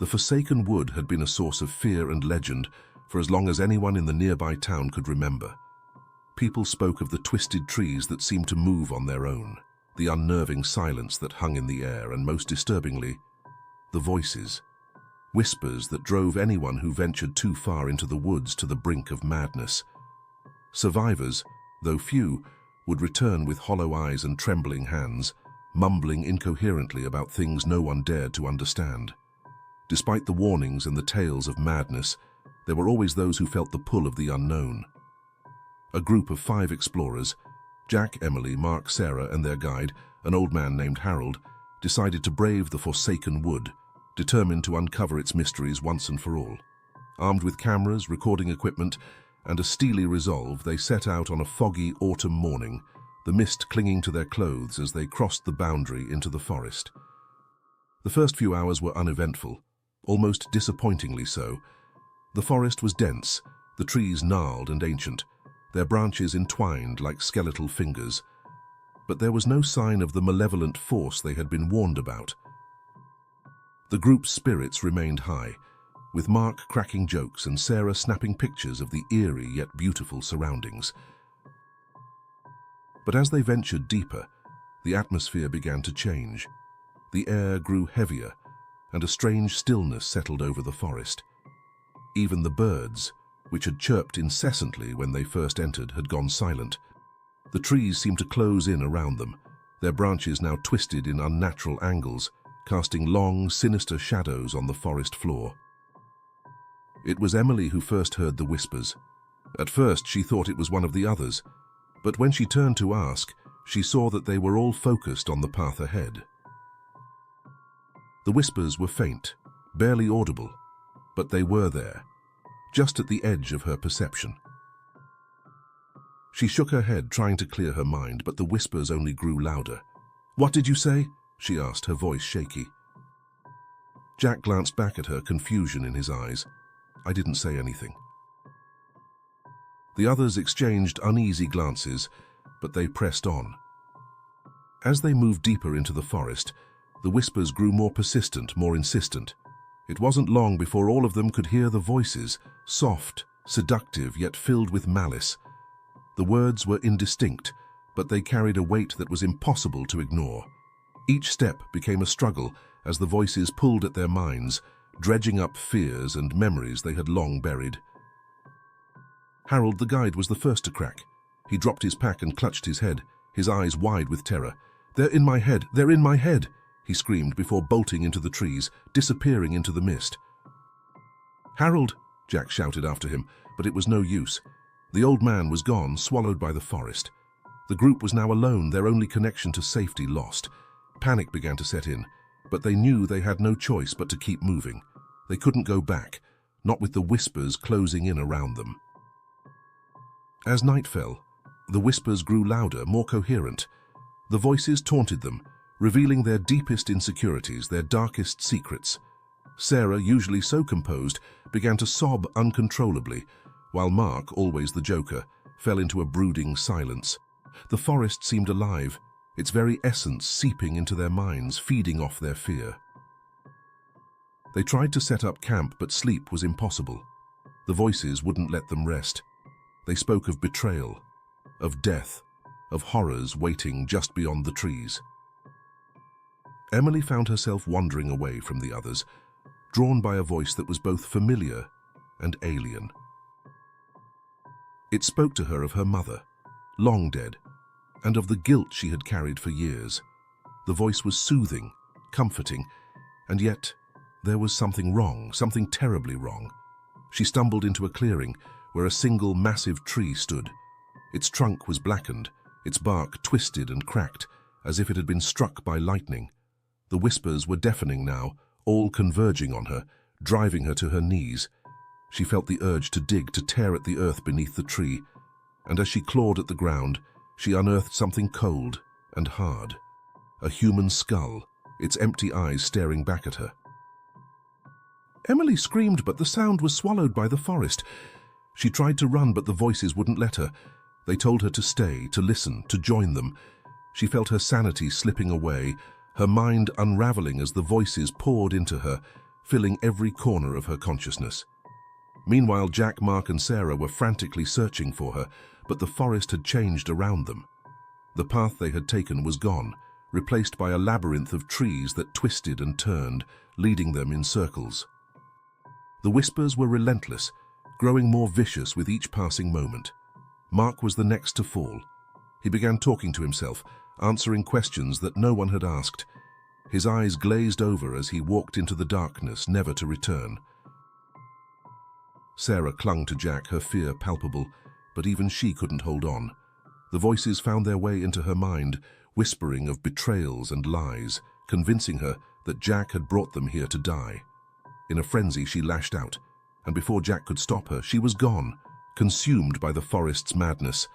The forsaken wood had been a source of fear and legend for as long as anyone in the nearby town could remember. People spoke of the twisted trees that seemed to move on their own, the unnerving silence that hung in the air, and most disturbingly, the voices. Whispers that drove anyone who ventured too far into the woods to the brink of madness. Survivors, though few, would return with hollow eyes and trembling hands, mumbling incoherently about things no one dared to understand. Despite the warnings and the tales of madness, there were always those who felt the pull of the unknown. A group of 5 explorers, Jack, Emily, Mark, Sarah, and their guide, an old man named Harold, decided to brave the forsaken wood, determined to uncover its mysteries once and for all. Armed with cameras, recording equipment, and a steely resolve, they set out on a foggy autumn morning, the mist clinging to their clothes as they crossed the boundary into the forest. The first few hours were uneventful, almost disappointingly so. The forest was dense, the trees gnarled and ancient, their branches entwined like skeletal fingers. But there was no sign of the malevolent force they had been warned about. The group's spirits remained high, with Mark cracking jokes and Sarah snapping pictures of the eerie yet beautiful surroundings. But as they ventured deeper, the atmosphere began to change. The air grew heavier, and a strange stillness settled over the forest. Even the birds, which had chirped incessantly when they first entered, had gone silent. The trees seemed to close in around them, their branches now twisted in unnatural angles, casting long, sinister shadows on the forest floor. It was Emily who first heard the whispers. At first, she thought it was one of the others, but when she turned to ask, she saw that they were all focused on the path ahead. The whispers were faint, barely audible, but they were there, just at the edge of her perception. She shook her head, trying to clear her mind, but the whispers only grew louder. "What did you say?" she asked, her voice shaky. Jack glanced back at her, confusion in his eyes. "I didn't say anything." The others exchanged uneasy glances, but they pressed on. As they moved deeper into the forest, the whispers grew more persistent, more insistent. It wasn't long before all of them could hear the voices, soft, seductive, yet filled with malice. The words were indistinct, but they carried a weight that was impossible to ignore. Each step became a struggle as the voices pulled at their minds, dredging up fears and memories they had long buried. Harold, the guide, was the first to crack. He dropped his pack and clutched his head, his eyes wide with terror. "They're in my head! They're in my head!" he screamed before bolting into the trees, disappearing into the mist. "Harold!" Jack shouted after him, but it was no use. The old man was gone, swallowed by the forest. The group was now alone, their only connection to safety lost. Panic began to set in, but they knew they had no choice but to keep moving. They couldn't go back, not with the whispers closing in around them. As night fell, the whispers grew louder, more coherent. The voices taunted them, revealing their deepest insecurities, their darkest secrets. Sarah, usually so composed, began to sob uncontrollably, while Mark, always the joker, fell into a brooding silence. The forest seemed alive, its very essence seeping into their minds, feeding off their fear. They tried to set up camp, but sleep was impossible. The voices wouldn't let them rest. They spoke of betrayal, of death, of horrors waiting just beyond the trees. Emily found herself wandering away from the others, drawn by a voice that was both familiar and alien. It spoke to her of her mother, long dead, and of the guilt she had carried for years. The voice was soothing, comforting, and yet there was something wrong, something terribly wrong. She stumbled into a clearing where a single massive tree stood. Its trunk was blackened, its bark twisted and cracked, as if it had been struck by lightning. The whispers were deafening now, all converging on her, driving her to her knees. She felt the urge to dig, to tear at the earth beneath the tree, and as she clawed at the ground, she unearthed something cold and hard. A human skull, its empty eyes staring back at her. Emily screamed, but the sound was swallowed by the forest. She tried to run, but the voices wouldn't let her. They told her to stay, to listen, to join them. She felt her sanity slipping away, her mind unraveling as the voices poured into her, filling every corner of her consciousness. Meanwhile, Jack, Mark and Sarah were frantically searching for her, but the forest had changed around them. The path they had taken was gone, replaced by a labyrinth of trees that twisted and turned, leading them in circles. The whispers were relentless, growing more vicious with each passing moment. Mark was the next to fall. He began talking to himself, answering questions that no one had asked. His eyes glazed over as he walked into the darkness, never to return. Sarah clung to Jack, her fear palpable, but even she couldn't hold on. The voices found their way into her mind, whispering of betrayals and lies, convincing her that Jack had brought them here to die. In a frenzy, she lashed out, and before Jack could stop her, she was gone, consumed by the forest's madness.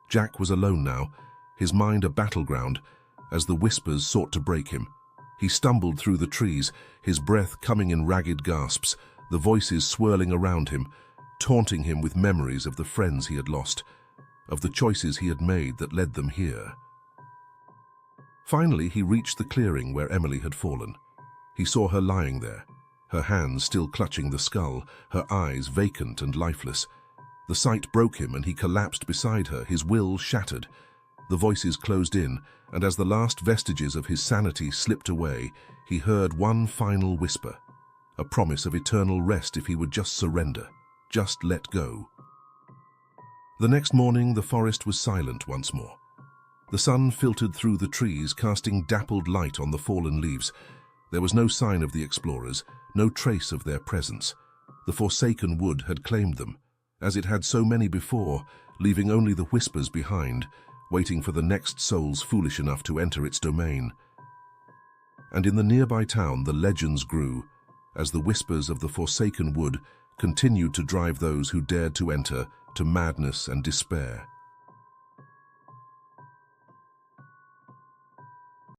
Jack was alone now, his mind a battleground, as the whispers sought to break him. He stumbled through the trees, his breath coming in ragged gasps, the voices swirling around him, taunting him with memories of the friends he had lost, of the choices he had made that led them here. Finally, he reached the clearing where Emily had fallen. He saw her lying there, her hands still clutching the skull, her eyes vacant and lifeless. The sight broke him and he collapsed beside her, his will shattered. The voices closed in, and as the last vestiges of his sanity slipped away, he heard one final whisper, a promise of eternal rest if he would just surrender, just let go. The next morning, the forest was silent once more. The sun filtered through the trees, casting dappled light on the fallen leaves. There was no sign of the explorers, no trace of their presence. The forsaken wood had claimed them, as it had so many before, leaving only the whispers behind, waiting for the next souls foolish enough to enter its domain. And in the nearby town, the legends grew, as the whispers of the forsaken wood continued to drive those who dared to enter to madness and despair.